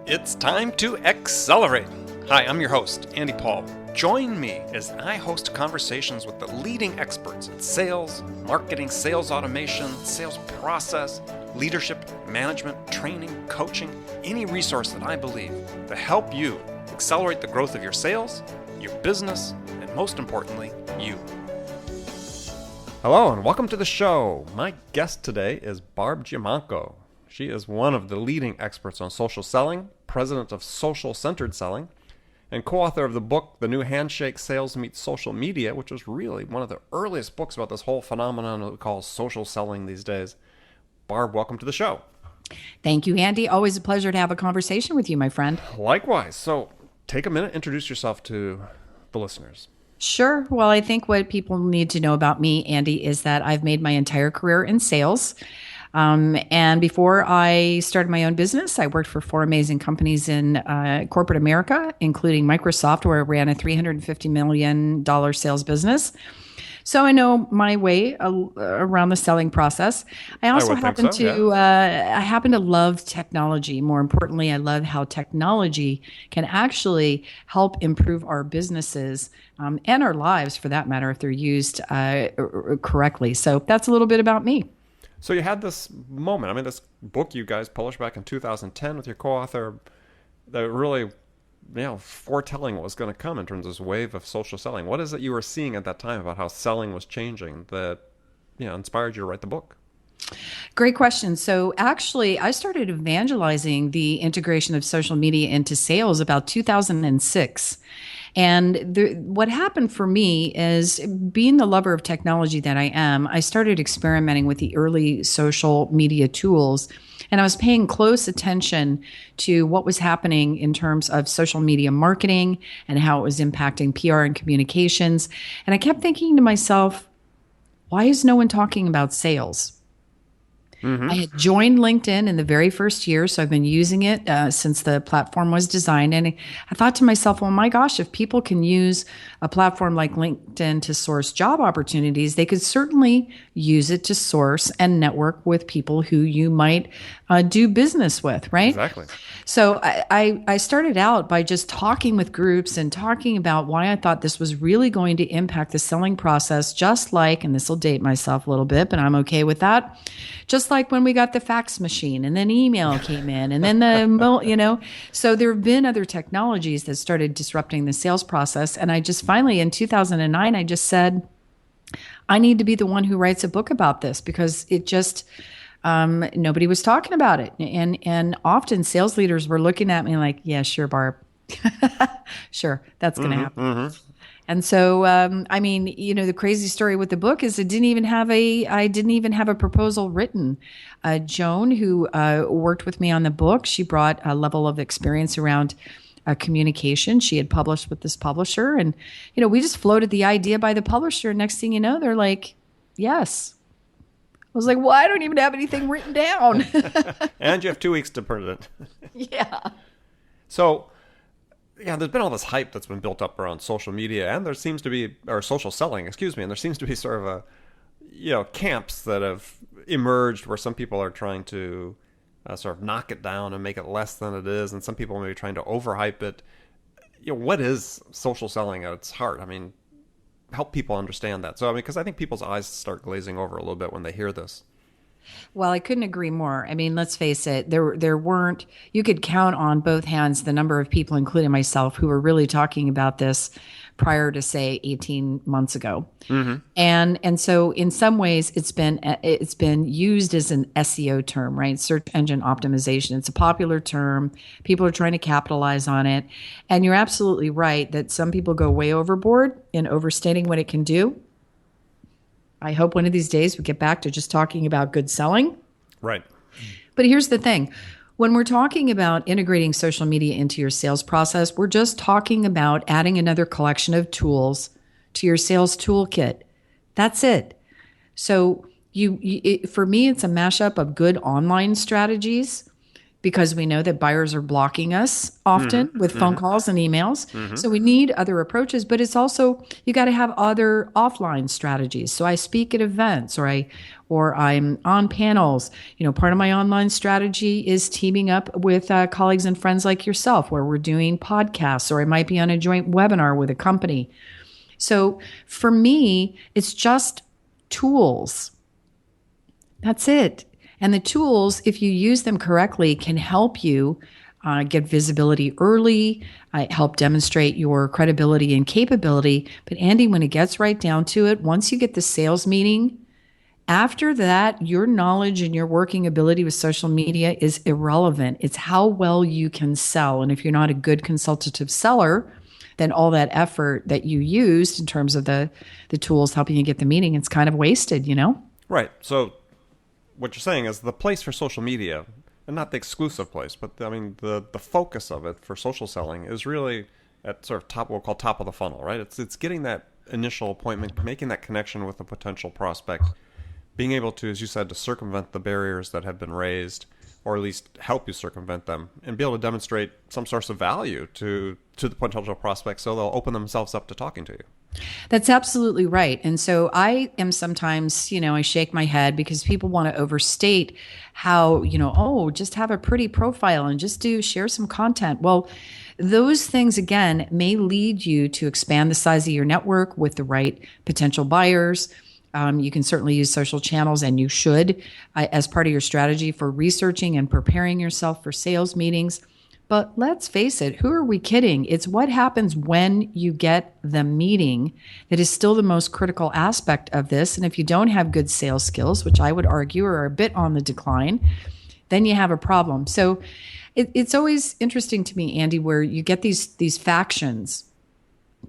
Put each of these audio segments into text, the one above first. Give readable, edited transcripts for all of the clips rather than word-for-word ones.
It's time to accelerate. Hi, I'm your host, Andy Paul. Join me as I host conversations with the leading experts in sales, marketing, sales automation, sales process, leadership, management, training, coaching, any resource that I believe to help you accelerate the growth of your sales, your business, and most importantly, you. Hello and welcome to the show. My guest today is Barb Giamanco. She is one of the leading experts on social selling, president of Social-Centered Selling, and co-author of the book, The New Handshake, Sales Meets Social Media, which was really one of the earliest books about this whole phenomenon that we call social selling these days. Barb, welcome to the show. Thank you, Andy. Always a pleasure to have a conversation with you, my friend. Likewise. So take a minute, introduce yourself to the listeners. Sure. Well, I think what people need to know about me, Andy, is that I've made my entire career in sales. And before I started my own business, I worked for 4 amazing companies in corporate America, including Microsoft, where I ran a $350 million sales business. So I know my way around the selling process. I also happen to love technology. More importantly, I love how technology can actually help improve our businesses and our lives, for that matter, if they're used correctly. So that's a little bit about me. So you had this moment, this book you guys published back in 2010 with your co-author that really, foretelling what was going to come in terms of this wave of social selling. What is it you were seeing at that time about how selling was changing that, inspired you to write the book? Great question. So actually, I started evangelizing the integration of social media into sales about 2006. And what happened for me is, being the lover of technology that I am, I started experimenting with the early social media tools. And I was paying close attention to what was happening in terms of social media marketing and how it was impacting PR and communications. And I kept thinking to myself, why is no one talking about sales? Mm-hmm. I had joined LinkedIn in the very first year, so I've been using it since the platform was designed. And I thought to myself, well, my gosh, if people can use a platform like LinkedIn to source job opportunities, they could certainly use it to source and network with people who you might do business with, right? Exactly. So I started out by just talking with groups and talking about why I thought this was really going to impact the selling process, just like, and this will date myself a little bit, but I'm okay with that, just like when we got the fax machine and then email came in and then so there have been other technologies that started disrupting the sales process. And I just finally, in 2009, I just said, I need to be the one who writes a book about this, because it just, nobody was talking about it. And often sales leaders were looking at me like, yeah, sure, Barb. Sure, that's going to happen. Mm-hmm. And so, the crazy story with the book is I didn't even have a proposal written. Joan, who worked with me on the book, she brought a level of experience around communication. She had published with this publisher, and, we just floated the idea by the publisher. Next thing you know, they're like, yes. I was like, well, I don't even have anything written down. And you have 2 weeks to print it. Yeah. So, there's been all this hype that's been built up around social media, and there seems to be, or social selling, and there seems to be sort of camps that have emerged where some people are trying to sort of knock it down and make it less than it is, and some people may be trying to overhype it. What is social selling at its heart? Help people understand that. So, because I think people's eyes start glazing over a little bit when they hear this. Well, I couldn't agree more. Let's face it, there weren't, you could count on both hands the number of people, including myself, who were really talking about this prior to, say, 18 months ago. Mm-hmm. And so in some ways it's been used as an SEO term, right? Search engine optimization. It's a popular term. People are trying to capitalize on it. And you're absolutely right that some people go way overboard in overstating what it can do. I hope one of these days we get back to just talking about good selling. Right. But here's the thing. When we're talking about integrating social media into your sales process, we're just talking about adding another collection of tools to your sales toolkit. That's it. So for me, it's a mashup of good online strategies, because we know that buyers are blocking us often with phone calls and emails. So we need other approaches, but it's also, you got to have other offline strategies. So I speak at events, or I'm on panels. Part of my online strategy is teaming up with colleagues and friends like yourself, where we're doing podcasts, or I might be on a joint webinar with a company. So for me, it's just tools. That's it. And the tools, if you use them correctly, can help you get visibility early, help demonstrate your credibility and capability. But Andy, when it gets right down to it, once you get the sales meeting, after that, your knowledge and your working ability with social media is irrelevant. It's how well you can sell. And if you're not a good consultative seller, then all that effort that you used in terms of the tools helping you get the meeting, it's kind of wasted, Right. So what you're saying is the place for social media, and not the exclusive place, but the focus of it for social selling is really at sort of top, we'll call top of the funnel, right? It's getting that initial appointment, making that connection with a potential prospect, being able to, as you said, to circumvent the barriers that have been raised, or at least help you circumvent them, and be able to demonstrate some source of value to the potential prospect, so they'll open themselves up to talking to you. That's absolutely right. And so I am sometimes, I shake my head because people want to overstate how, just have a pretty profile and just share some content. Well, those things, again, may lead you to expand the size of your network with the right potential buyers. You can certainly use social channels, and you should, as part of your strategy for researching and preparing yourself for sales meetings. But let's face it, who are we kidding? It's what happens when you get the meeting that is still the most critical aspect of this. And if you don't have good sales skills, which I would argue are a bit on the decline, then you have a problem. So it's always interesting to me, Andy, where you get these factions,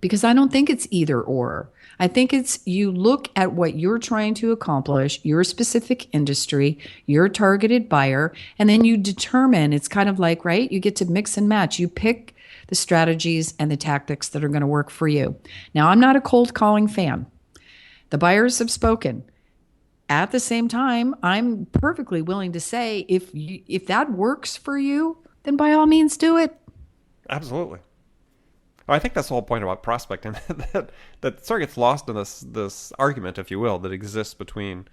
because I don't think it's either or. I think it's, you look at what you're trying to accomplish, your specific industry, your targeted buyer, and then you determine, it's kind of like, right, you get to mix and match. You pick the strategies and the tactics that are going to work for you. Now, I'm not a cold calling fan. The buyers have spoken. At the same time, I'm perfectly willing to say, if that works for you, then by all means do it. Absolutely. I think that's the whole point about prospecting, that sort of gets lost in this argument, if you will, that exists between,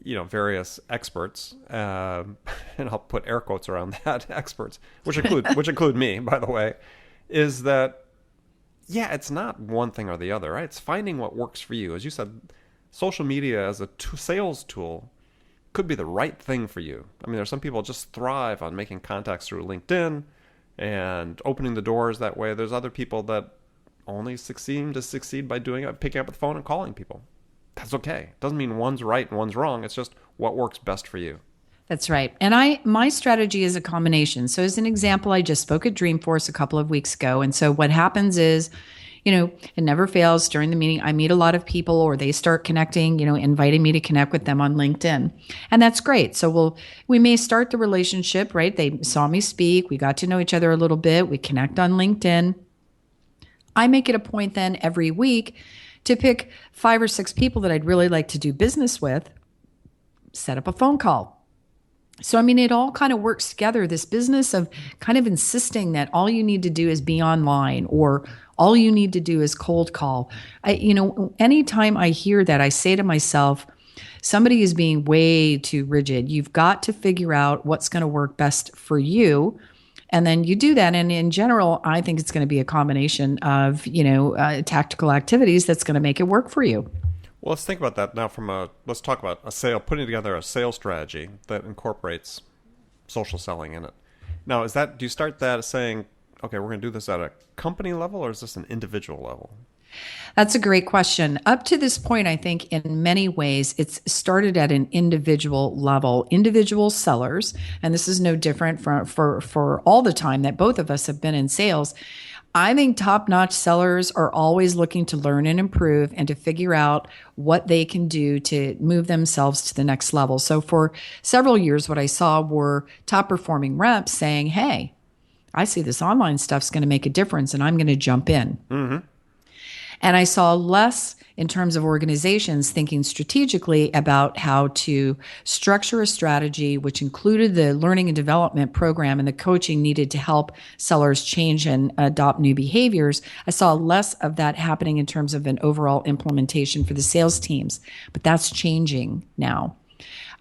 various experts, and I'll put air quotes around that, experts, which include me, by the way, is that, yeah, it's not one thing or the other, right? It's finding what works for you. As you said, social media as a sales tool could be the right thing for you. There's some people just thrive on making contacts through LinkedIn and opening the doors that way. There's other people that only succeed by doing it, picking up the phone and calling people. That's okay. It doesn't mean one's right and one's wrong. It's just what works best for you. That's right. And my strategy is a combination. So as an example, I just spoke at Dreamforce a couple of weeks ago. And so what happens is, it never fails during the meeting. I meet a lot of people, or they start connecting, inviting me to connect with them on LinkedIn. And that's great. So we may start the relationship, right? They saw me speak. We got to know each other a little bit. We connect on LinkedIn. I make it a point then every week to pick 5 or 6 people that I'd really like to do business with, set up a phone call. So, it all kind of works together, this business of kind of insisting that all you need to do is be online, or all you need to do is cold call. Anytime I hear that, I say to myself, somebody is being way too rigid. You've got to figure out what's going to work best for you. And then you do that. And in general, I think it's going to be a combination of, tactical activities that's going to make it work for you. Well, let's think about that now let's talk about putting together a sales strategy that incorporates social selling in it. Now, do you start that as saying, okay, we're going to do this at a company level, or is this an individual level? That's a great question. Up to this point, I think in many ways, it's started at an individual level, individual sellers. And this is no different for all the time that both of us have been in sales. I think top-notch sellers are always looking to learn and improve and to figure out what they can do to move themselves to the next level. So for several years, what I saw were top-performing reps saying, hey, I see this online stuff's going to make a difference and I'm going to jump in. Mm-hmm. And I saw less in terms of organizations thinking strategically about how to structure a strategy, which included the learning and development program and the coaching needed to help sellers change and adopt new behaviors. I saw less of that happening in terms of an overall implementation for the sales teams, but that's changing now.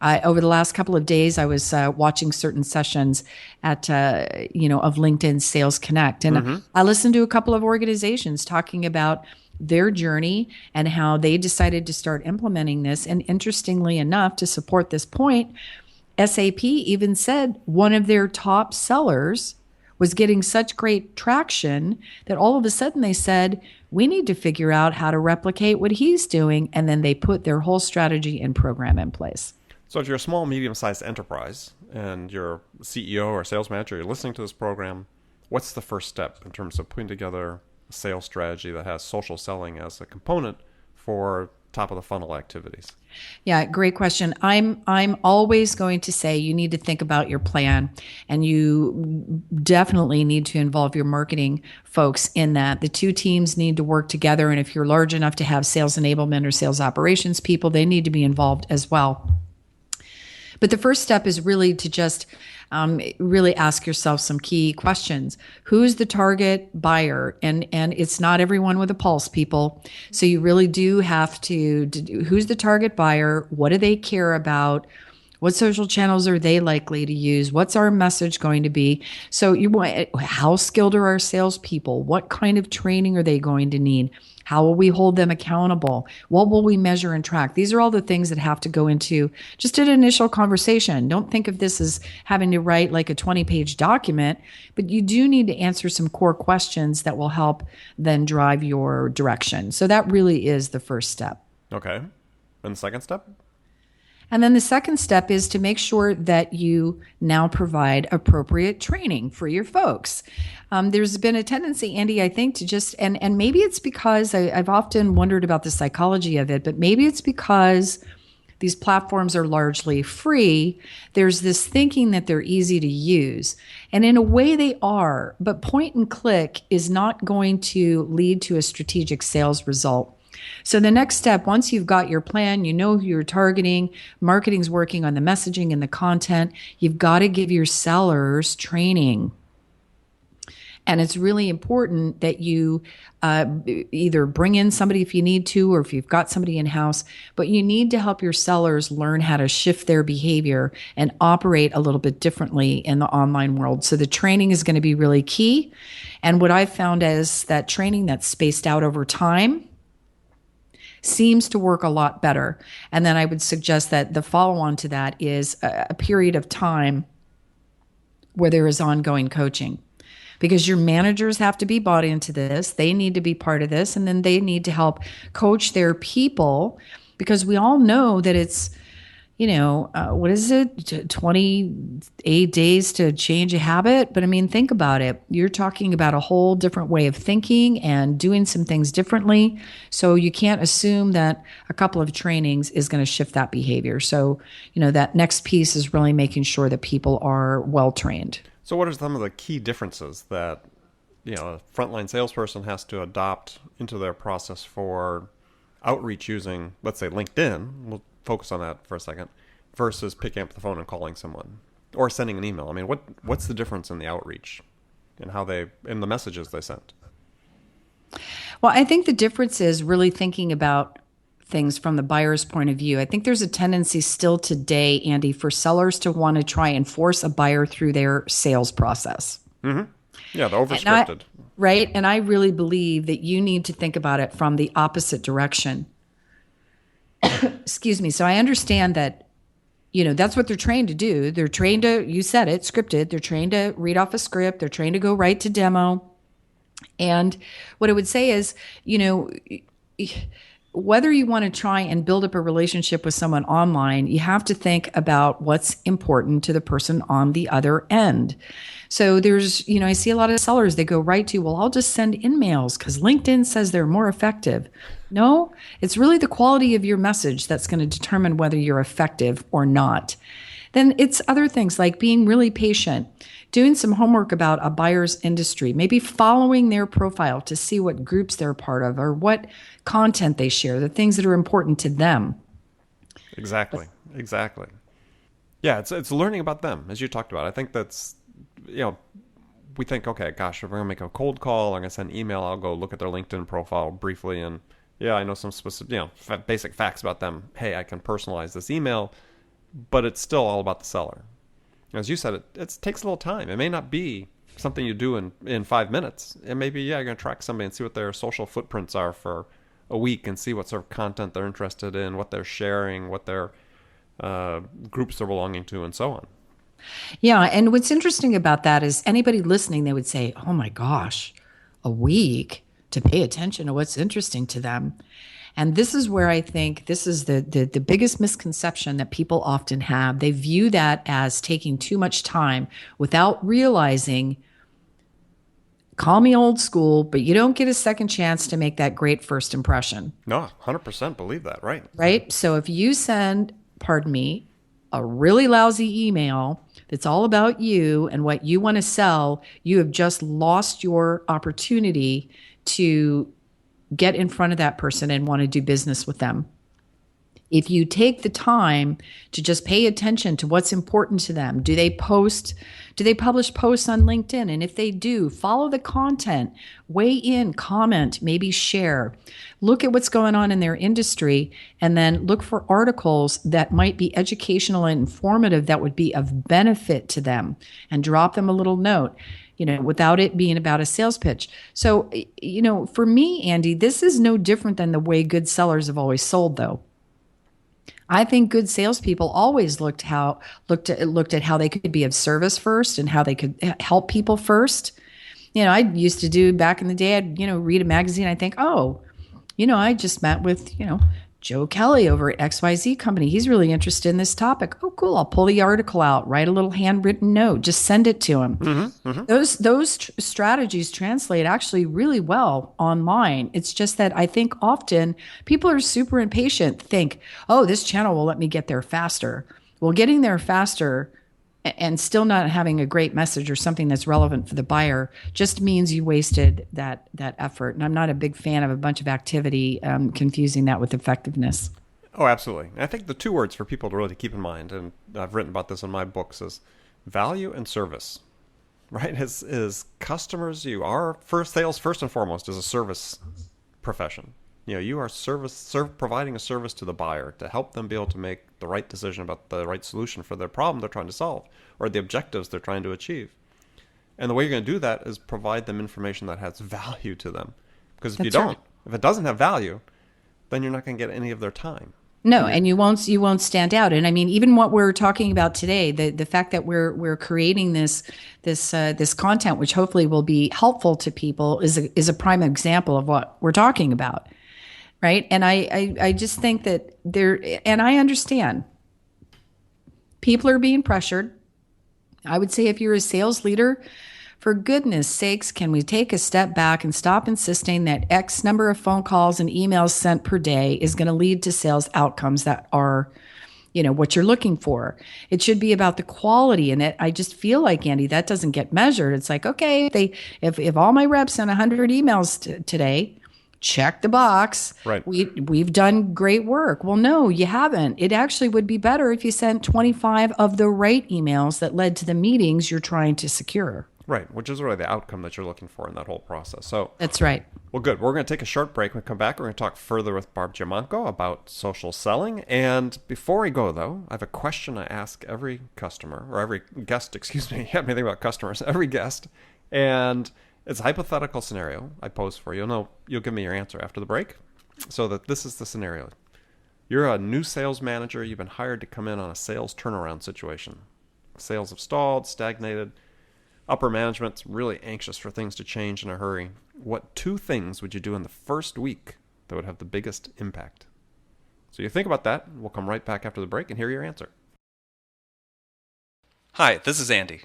Over the last couple of days, I was watching certain sessions at, of LinkedIn Sales Connect. And I listened to a couple of organizations talking about their journey and how they decided to start implementing this. And interestingly enough, to support this point, SAP even said one of their top sellers was getting such great traction that all of a sudden they said, we need to figure out how to replicate what he's doing. And then they put their whole strategy and program in place. So if you're a small, medium-sized enterprise and you're a CEO or a sales manager, you're listening to this program, what's the first step in terms of putting together a sales strategy that has social selling as a component for top of the funnel activities? Yeah, great question. I'm always going to say you need to think about your plan, and you definitely need to involve your marketing folks in that. The two teams need to work together, and if you're large enough to have sales enablement or sales operations people, they need to be involved as well. But the first step is really to just really ask yourself some key questions. Who's the target buyer? And it's not everyone with a pulse, people. So you really do have to who's the target buyer? What do they care about? What social channels are they likely to use? What's our message going to be? So how skilled are our salespeople? What kind of training are they going to need? How will we hold them accountable? What will we measure and track? These are all the things that have to go into just an initial conversation. Don't think of this as having to write like a 20-page document, but you do need to answer some core questions that will help then drive your direction. So that really is the first step. Okay. And the second step? And then the second step is to make sure that you now provide appropriate training for your folks. There's been a tendency, Andy, I think, to just, and maybe it's because I've often wondered about the psychology of it, but maybe it's because these platforms are largely free. There's this thinking that they're easy to use. And in a way they are, but point and click is not going to lead to a strategic sales result. So the next step, once you've got your plan, you know who you're targeting, marketing's working on the messaging and the content, you've got to give your sellers training. And it's really important that you either bring in somebody if you need to, or if you've got somebody in-house, but you need to help your sellers learn how to shift their behavior and operate a little bit differently in the online world. So the training is going to be really key. And what I've found is that training that's spaced out over time seems to work a lot better. And then I would suggest that the follow-on to that is a period of time where there is ongoing coaching, because your managers have to be bought into this. They need to be part of this, and then they need to help coach their people, because we all know that it's, what is it? 28 days to change a habit. But I mean, think about it. You're talking about a whole different way of thinking and doing some things differently. So you can't assume that a couple of trainings is going to shift that behavior. So, that next piece is really making sure that people are well trained. So what are some of the key differences that, a frontline salesperson has to adopt into their process for outreach using, let's say, LinkedIn? We'll focus on that for a second, versus picking up the phone and calling someone or sending an email. I mean, what's the difference in the outreach and in the messages they sent? Well, I think the difference is really thinking about things from the buyer's point of view. I think there's a tendency still today, Andy, for sellers to want to try and force a buyer through their sales process. Mm-hmm. Yeah, the overscripted. Right. And I really believe that you need to think about it from the opposite direction. Excuse me. So I understand that, that's what they're trained to do. They're trained to, you said it, scripted. They're trained to read off a script. They're trained to go right to demo. And what I would say is, whether you want to try and build up a relationship with someone online, you have to think about what's important to the person on the other end. So there's, I see a lot of sellers, they go right to, well, I'll just send in-mails because LinkedIn says they're more effective. No, it's really the quality of your message that's going to determine whether you're effective or not. Then it's other things like being really patient. doing some homework about a buyer's industry, maybe following their profile to see what groups they're part of or what content they share, the things that are important to them. Exactly. Exactly. Yeah, it's learning about them, as you talked about. I think that's, we think, okay, gosh, if we're going to make a cold call, I'm going to send an email, I'll go look at their LinkedIn profile briefly, and yeah, I know some specific, basic facts about them. Hey, I can personalize this email, but it's still all about the seller. As you said, it takes a little time. It may not be something you do in 5 minutes. It may be, you're going to track somebody and see what their social footprints are for a week and see what sort of content they're interested in, what they're sharing, what their groups they're belonging to, and so on. Yeah. And what's interesting about that is anybody listening, they would say, oh my gosh, a week to pay attention to what's interesting to them. And this is where I think this is the biggest misconception that people often have. They view that as taking too much time without realizing, call me old school, but you don't get a second chance to make that great first impression. No, 100% believe that, right? Right? So if you send, pardon me, a really lousy email that's all about you and what you want to sell, you have just lost your opportunity to get in front of that person and want to do business with them. If you take the time to just pay attention to what's important to them, do they publish posts on LinkedIn? And if they do, follow the content, weigh in, comment, maybe share, look at what's going on in their industry, and then look for articles that might be educational and informative that would be of benefit to them, and drop them a little note, without it being about a sales pitch. So, for me, Andy, this is no different than the way good sellers have always sold, though. I think good salespeople always looked at how they could be of service first and how they could help people first. I used to do back in the day, I'd, read a magazine. I think, I just met with, Joe Kelly over at XYZ company. He's really interested in this topic. Oh, cool. I'll pull the article out, write a little handwritten note, just send it to him. Mm-hmm, mm-hmm. Those strategies translate actually really well online. It's just that I think often people are super impatient, think, oh, this channel will let me get there faster. Well, getting there faster and still not having a great message or something that's relevant for the buyer just means you wasted that effort. And I'm not a big fan of a bunch of activity, confusing that with effectiveness. Oh, absolutely. I think the two words for people to really keep in mind, and I've written about this in my books, is value and service. Right? As customers, sales first and foremost is a service profession. You are providing a service to the buyer to help them be able to make the right decision about the right solution for their problem they're trying to solve or the objectives they're trying to achieve. And the way you're going to do that is provide them information that has value to them. Because if if it doesn't have value, then you're not going to get any of their time. No, and you won't stand out. And I mean, even what we're talking about today, the fact that we're creating this content, which hopefully will be helpful to people, is a prime example of what we're talking about. Right. And I just think that and I understand people are being pressured. I would say if you're a sales leader, for goodness sakes, can we take a step back and stop insisting that X number of phone calls and emails sent per day is going to lead to sales outcomes that are, what you're looking for. It should be about the quality. And I just feel like, Andy, that doesn't get measured. It's like, okay, if all my reps sent 100 emails today, check the box. Right. We've done great work. Well, no, you haven't. It actually would be better if you sent 25 of the right emails that led to the meetings you're trying to secure. Right, which is really the outcome that you're looking for in that whole process. So that's right. Well, good. We're going to take a short break. When we come back, we're going to talk further with Barb Giamanco about social selling. And before we go, though, I have a question I ask every customer, or every guest, excuse me. You have me think about customers. Every guest. And it's a hypothetical scenario I pose for you. You'll give me your answer after the break. So that this is the scenario. You're a new sales manager. You've been hired to come in on a sales turnaround situation. Sales have stalled, stagnated. Upper management's really anxious for things to change in a hurry. What 2 things would you do in the first week that would have the biggest impact? So you think about that. We'll come right back after the break and hear your answer. Hi, this is Andy.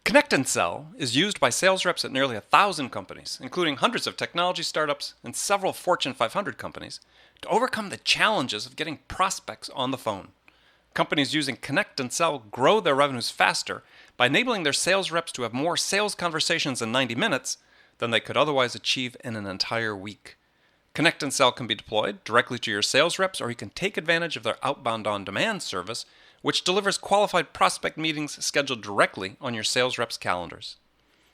Connect and Sell is used by sales reps at nearly 1,000 companies, including hundreds of technology startups and several Fortune 500 companies, to overcome the challenges of getting prospects on the phone. Companies using Connect and Sell grow their revenues faster by enabling their sales reps to have more sales conversations in 90 minutes than they could otherwise achieve in an entire week. Connect and Sell can be deployed directly to your sales reps, or you can take advantage of their outbound on-demand service, which delivers qualified prospect meetings scheduled directly on your sales reps' calendars.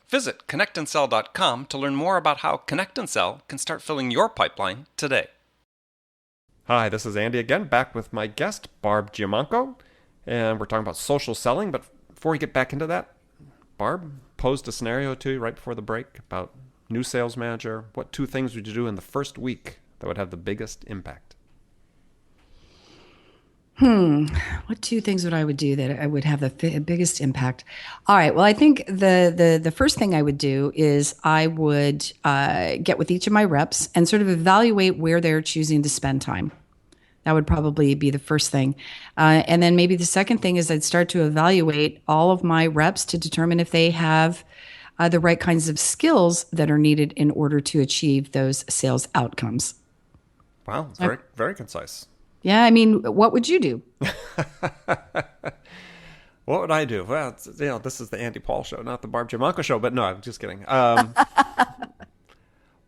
Visit connectandsell.com to learn more about how Connect and Sell can start filling your pipeline today. Hi, this is Andy again, back with my guest, Barb Giamanco, and we're talking about social selling. But before we get back into that, Barb posed a scenario to you right before the break about new sales manager. What 2 things would you do in the first week that would have the biggest impact? What 2 things would I would do that I would have the biggest impact? All right. Well, I think the first thing I would do is I would get with each of my reps and sort of evaluate where they're choosing to spend time. That would probably be the first thing. And then maybe the second thing is I'd start to evaluate all of my reps to determine if they have the right kinds of skills that are needed in order to achieve those sales outcomes. Wow, it's very, very concise. Yeah, I mean, what would you do? What would I do? Well, this is the Andy Paul show, not the Barb Giamanco show. But no, I'm just kidding.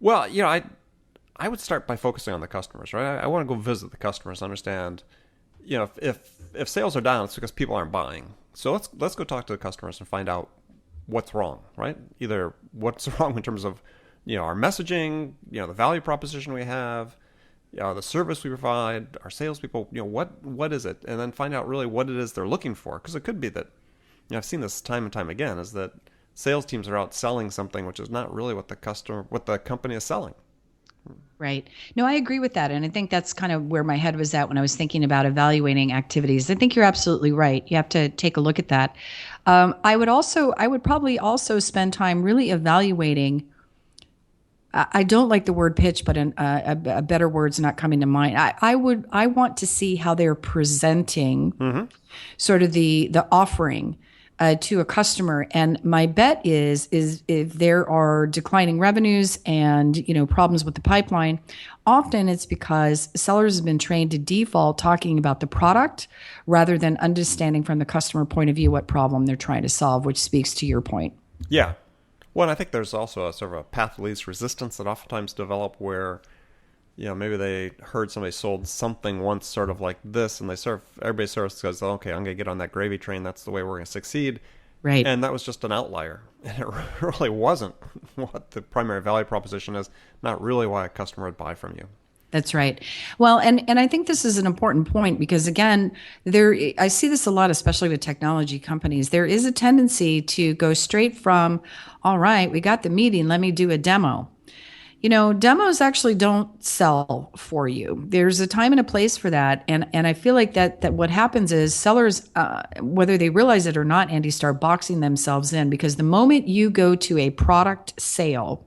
Well, I would start by focusing on the customers, right? I want to go visit the customers, understand, if sales are down, it's because people aren't buying. So let's go talk to the customers and find out what's wrong, right? Either what's wrong in terms of, our messaging, the value proposition we have, the service we provide, our salespeople, what is it? And then find out really what it is they're looking for. Because it could be that, I've seen this time and time again, is that sales teams are out selling something which is not really what the company is selling. Right. No, I agree with that. And I think that's kind of where my head was at when I was thinking about evaluating activities. I think you're absolutely right. You have to take a look at that. I would probably also spend time really evaluating. I don't like the word pitch, but a better word's not coming to mind. I want to see how they're presenting sort of the offering to a customer. And my bet is if there are declining revenues and, problems with the pipeline, often it's because sellers have been trained to default talking about the product rather than understanding from the customer point of view what problem they're trying to solve, which speaks to your point. Yeah. Well, and I think there's also a sort of a path of least resistance that oftentimes develop where, maybe they heard somebody sold something once sort of like this, and everybody sort of says, okay, I'm going to get on that gravy train. That's the way we're going to succeed. Right. And that was just an outlier. And it really wasn't what the primary value proposition is, not really why a customer would buy from you. That's right. Well, and I think this is an important point because, again, I see this a lot, especially with technology companies. There is a tendency to go straight from, all right, we got the meeting, let me do a demo. Demos actually don't sell for you. There's a time and a place for that. And I feel like that what happens is sellers, whether they realize it or not, Andy, start boxing themselves in because the moment you go to a product sale,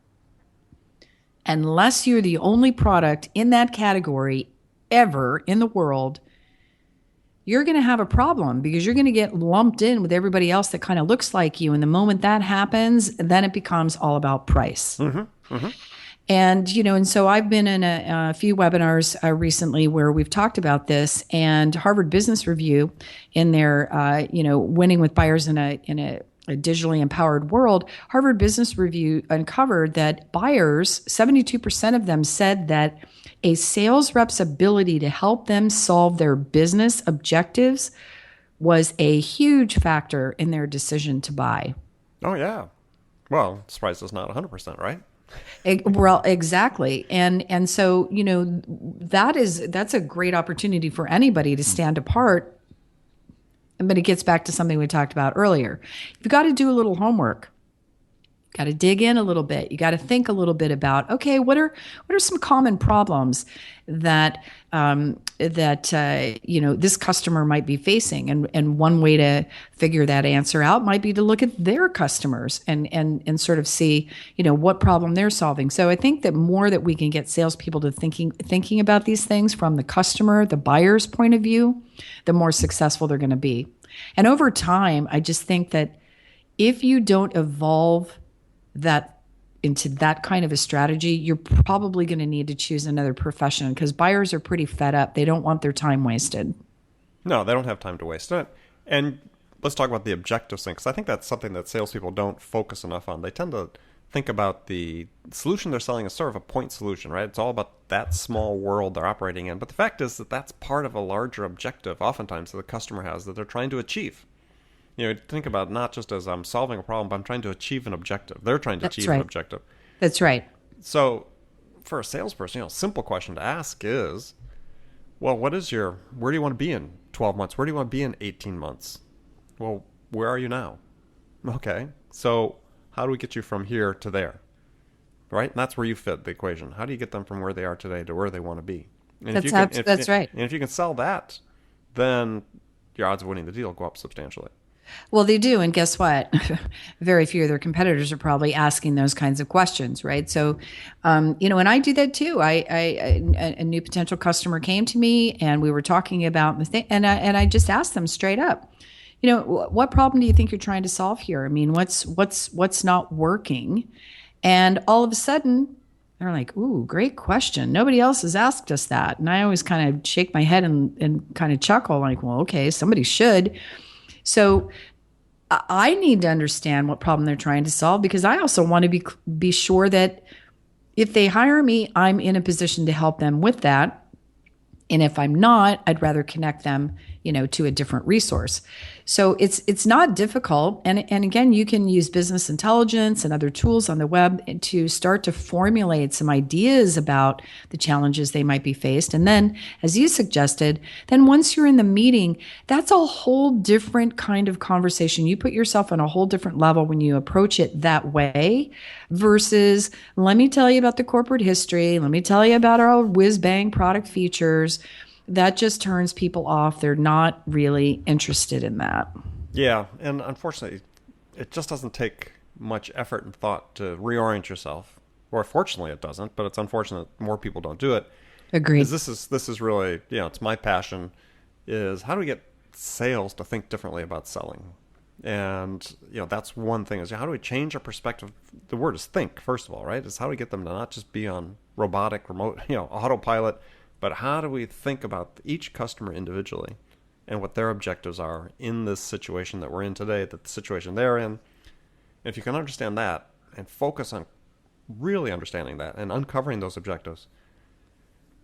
unless you're the only product in that category ever in the world, you're going to have a problem because you're going to get lumped in with everybody else that kind of looks like you. And the moment that happens, then it becomes all about price. And, and so I've been in a few webinars recently where we've talked about this, and Harvard Business Review in their, winning with buyers in a digitally empowered world, Harvard Business Review uncovered that buyers, 72% of them said that a sales rep's ability to help them solve their business objectives was a huge factor in their decision to buy. Oh, yeah. Well, surprised it's not 100%, right? Well, exactly. And so, that's a great opportunity for anybody to stand apart. But it gets back to something we talked about earlier. You've got to do a little homework. Got to dig in a little bit. You got to think a little bit about, okay, what are some common problems that this customer might be facing, and one way to figure that answer out might be to look at their customers and sort of see what problem they're solving. So I think that more that we can get salespeople to thinking about these things from the customer, the buyer's point of view, the more successful they're going to be. And over time, I just think that if you don't evolve that into that kind of a strategy, you're probably going to need to choose another profession because buyers are pretty fed up. They don't want their time wasted. No, they don't have time to waste it. And let's talk about the objectives thing, because I think that's something that salespeople don't focus enough on. They tend to think about the solution they're selling as sort of a point solution, right? It's all about that small world they're operating in. But the fact is that that's part of a larger objective, oftentimes, that the customer has that they're trying to achieve. Think about it not just as I'm solving a problem, but I'm trying to achieve an objective. They're trying to achieve an objective. That's right. So for a salesperson, simple question to ask is, well, where do you want to be in 12 months? Where do you want to be in 18 months? Well, where are you now? Okay, so how do we get you from here to there? Right? And that's where you fit the equation. How do you get them from where they are today to where they want to be? And That's right. And if you can sell that, then your odds of winning the deal go up substantially. Well, they do. And guess what? Very few of their competitors are probably asking those kinds of questions, right? So, and I do that too. A new potential customer came to me and we were talking about the thing, and I just asked them straight up, what problem do you think you're trying to solve here? I mean, what's not working? And all of a sudden, they're like, ooh, great question. Nobody else has asked us that. And I always kind of shake my head and kind of chuckle like, well, okay, somebody should. So I need to understand what problem they're trying to solve, because I also want to be sure that if they hire me, I'm in a position to help them with that. And if I'm not, I'd rather connect them, to a different resource. So it's not difficult. And again, you can use business intelligence and other tools on the web to start to formulate some ideas about the challenges they might be faced. And then, as you suggested, then once you're in the meeting, that's a whole different kind of conversation. You put yourself on a whole different level when you approach it that way versus, let me tell you about the corporate history. Let me tell you about our whiz-bang product features. That just turns people off. They're not really interested in that. Yeah, and unfortunately, it just doesn't take much effort and thought to reorient yourself. Or fortunately, it doesn't, but it's unfortunate more people don't do it. Agreed. This is really, it's my passion, is how do we get sales to think differently about selling? And, that's one thing, is how do we change our perspective? The word is think, first of all, right? Is how do we get them to not just be on robotic, remote, autopilot, but how do we think about each customer individually and what their objectives are in this situation that we're in today, that the situation they're in? And if you can understand that and focus on really understanding that and uncovering those objectives,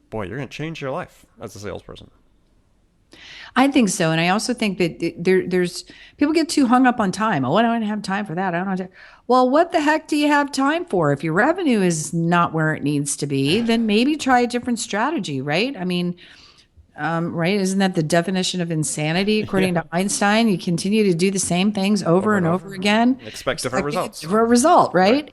boy, you're going to change your life as a salesperson. I think so. And I also think that there's people get too hung up on time. Oh, I don't have time for that. I don't have time. Well, what the heck do you have time for? If your revenue is not where it needs to be, then maybe try a different strategy, right? I mean, right? Isn't that the definition of insanity according to Einstein? You continue to do the same things over and over again. Expect different results. Different result, right?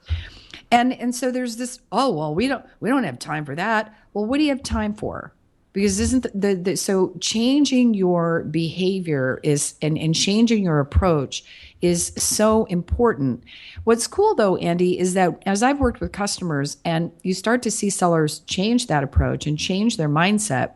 And so there's this, oh, well, we don't have time for that. Well, what do you have time for? Because isn't so changing your behavior is and changing your approach is so important. What's cool though, Andy, is that as I've worked with customers and you start to see sellers change that approach and change their mindset,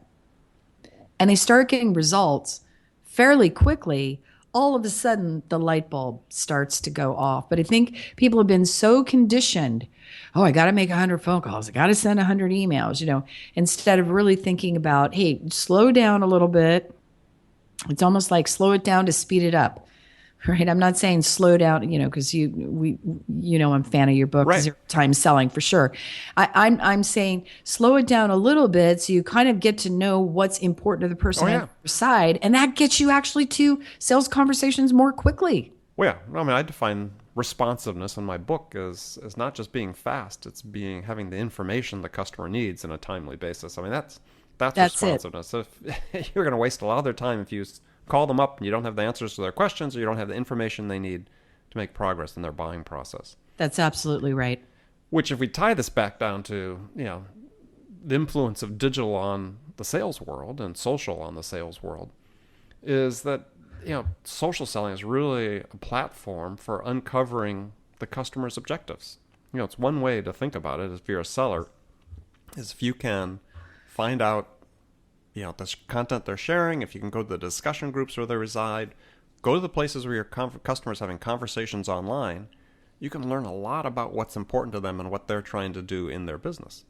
and they start getting results fairly quickly, all of a sudden the light bulb starts to go off. But I think people have been so conditioned, oh, I got to make 100 phone calls. I got to send 100 emails, instead of really thinking about, hey, slow down a little bit. It's almost like slow it down to speed it up, right? I'm not saying slow down, because I'm a fan of your book, right. Zero Time Selling, for sure. I'm saying slow it down a little bit so you kind of get to know what's important to the person on your side, and that gets you actually to sales conversations more quickly. Well, yeah. I mean, I define responsiveness in my book as not just being fast, it's having the information the customer needs in a timely basis. I mean, that's responsiveness. So if you're going to waste a lot of their time if you call them up and you don't have the answers to their questions or you don't have the information they need to make progress in their buying process. That's absolutely right. Which, if we tie this back down to, the influence of digital on the sales world and social on the sales world, is that social selling is really a platform for uncovering the customer's objectives. It's one way to think about it, if you're a seller, is if you can find out, the content they're sharing, if you can go to the discussion groups where they reside, go to the places where your customers having conversations online, you can learn a lot about what's important to them and what they're trying to do in their business.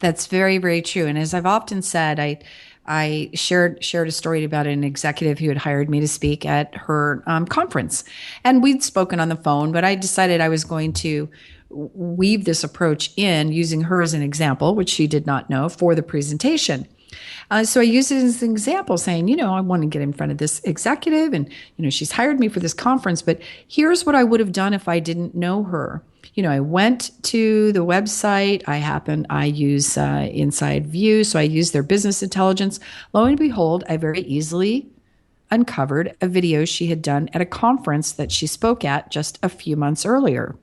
That's very, very true. And as I've often said, I shared a story about an executive who had hired me to speak at her conference, and we'd spoken on the phone. But I decided I was going to weave this approach in using her as an example, which she did not know, for the presentation. So I used it as an example, saying, I want to get in front of this executive, and she's hired me for this conference. But here's what I would have done if I didn't know her. I went to the website. I use Inside View, so I use their business intelligence. Lo and behold, I very easily uncovered a video she had done at a conference that she spoke at just a few months earlier.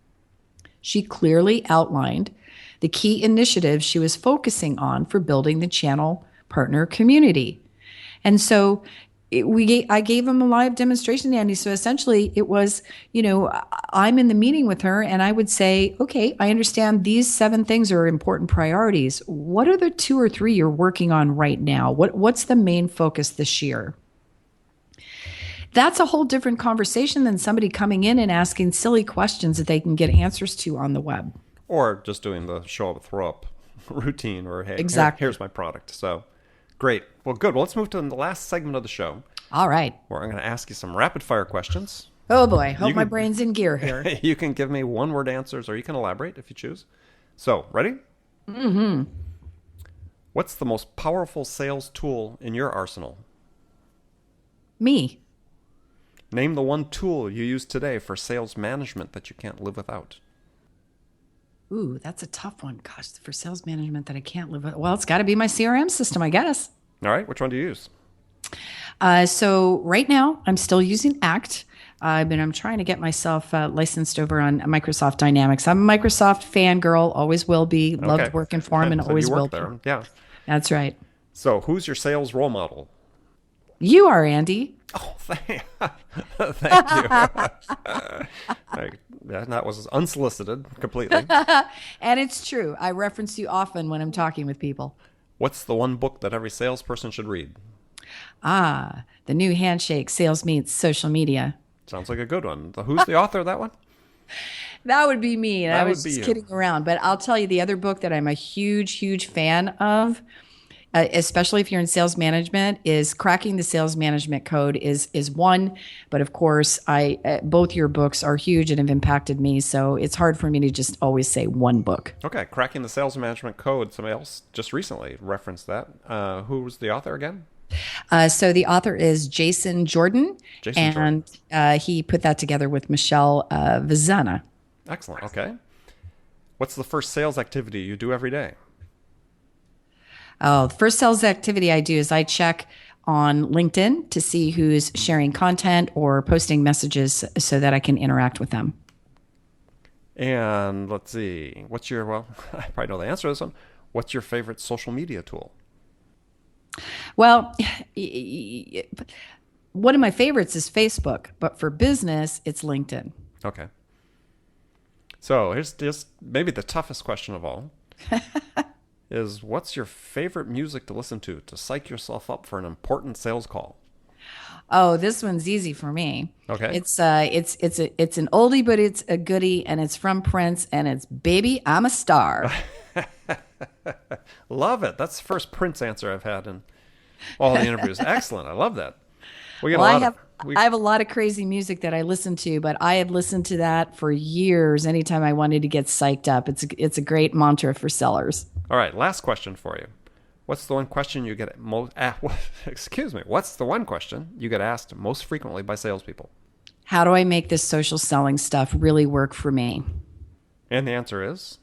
She clearly outlined the key initiatives she was focusing on for building the channel partner community. And so I gave them a live demonstration, Andy. So essentially it was, I'm in the meeting with her and I would say, okay, I understand these 7 things are important priorities. What are the 2 or 3 you're working on right now? What's the main focus this year? That's a whole different conversation than somebody coming in and asking silly questions that they can get answers to on the web. Or just doing the show up, throw up routine, or hey, exactly. Here's my product. So great. Well, good. Well, let's move to the last segment of the show. All right. Where I'm going to ask you some rapid fire questions. Oh boy. Hope my brain's in gear here. You can give me 1-word answers or you can elaborate if you choose. So, ready? Mm-hmm. What's the most powerful sales tool in your arsenal? Me. Name the one tool you use today for sales management that you can't live without. Ooh, that's a tough one. Gosh, for sales management that I can't live with. Well, it's got to be my CRM system, I guess. All right. Which one do you use? So right now, I'm still using ACT. I'm trying to get myself licensed over on Microsoft Dynamics. I'm a Microsoft fangirl, always will be. Loved working for them and so always you will work there. be. Yeah. That's right. So who's your sales role model? You are, Andy. Oh, thank you. That was unsolicited completely. And it's true. I reference you often when I'm talking with people. What's the one book that every salesperson should read? The New Handshake, Sales Meets Social Media. Sounds like a good one. Who's the author of that one? That would be me. And I was just kidding around. But I'll tell you the other book that I'm a huge, huge fan of, especially if you're in sales management, is Cracking the Sales Management Code is one. But of course, both your books are huge and have impacted me. So it's hard for me to just always say one book. Okay. Cracking the Sales Management Code. Somebody else just recently referenced that. Who was the author again? So the author is Jason Jordan. He put that together with Michelle Vizana. Excellent. Okay. What's the first sales activity you do every day? Oh, the first sales activity I do is I check on LinkedIn to see who's sharing content or posting messages so that I can interact with them. And let's see. I probably know the answer to this one. What's your favorite social media tool? Well, one of my favorites is Facebook, but for business, it's LinkedIn. Okay. So here's just maybe the toughest question of all. Is what's your favorite music to listen to psych yourself up for an important sales call? Oh, this one's easy for me. Okay. It's an oldie, but it's a goodie, and it's from Prince, and it's "Baby, I'm a Star." Love it. That's the first Prince answer I've had in all the interviews. Excellent. I love that. I have a lot of crazy music that I listen to, but I have listened to that for years. Anytime I wanted to get psyched up, it's a great mantra for sellers. All right, last question for you. What's the one question you get most? Excuse me. What's the one question you get asked most frequently by salespeople? How do I make this social selling stuff really work for me? And the answer is?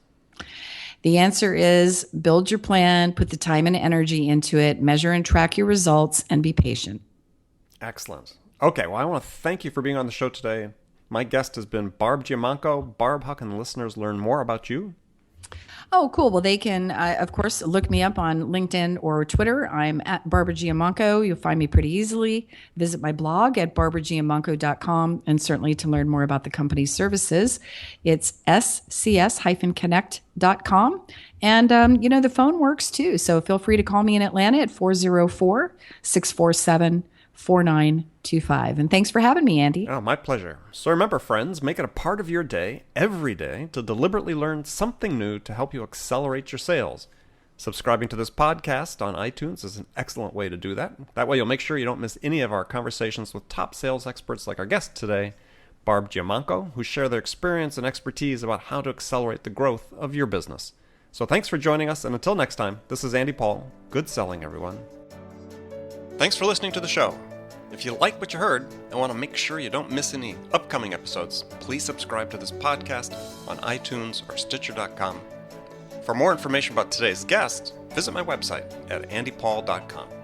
The answer is build your plan, put the time and energy into it, measure and track your results, and be patient. Excellent. Okay, well, I want to thank you for being on the show today. My guest has been Barb Giamanco. Barb, how can listeners learn more about you? Oh, cool. Well, they can, of course, look me up on LinkedIn or Twitter. I'm at Barb Giamanco. You'll find me pretty easily. Visit my blog at barbaragiamanco.com. And certainly to learn more about the company's services, it's scs-connect.com. And, the phone works too. So feel free to call me in Atlanta at 404-647-4925. And thanks for having me, Andy. Oh, my pleasure. So remember, friends, make it a part of your day, every day, to deliberately learn something new to help you accelerate your sales. Subscribing to this podcast on iTunes is an excellent way to do that. That way you'll make sure you don't miss any of our conversations with top sales experts like our guest today, Barb Giamanco, who share their experience and expertise about how to accelerate the growth of your business. So thanks for joining us, and until next time, this is Andy Paul. Good selling, everyone. Thanks for listening to the show. If you like what you heard and want to make sure you don't miss any upcoming episodes, please subscribe to this podcast on iTunes or Stitcher.com. For more information about today's guest, visit my website at andypaul.com.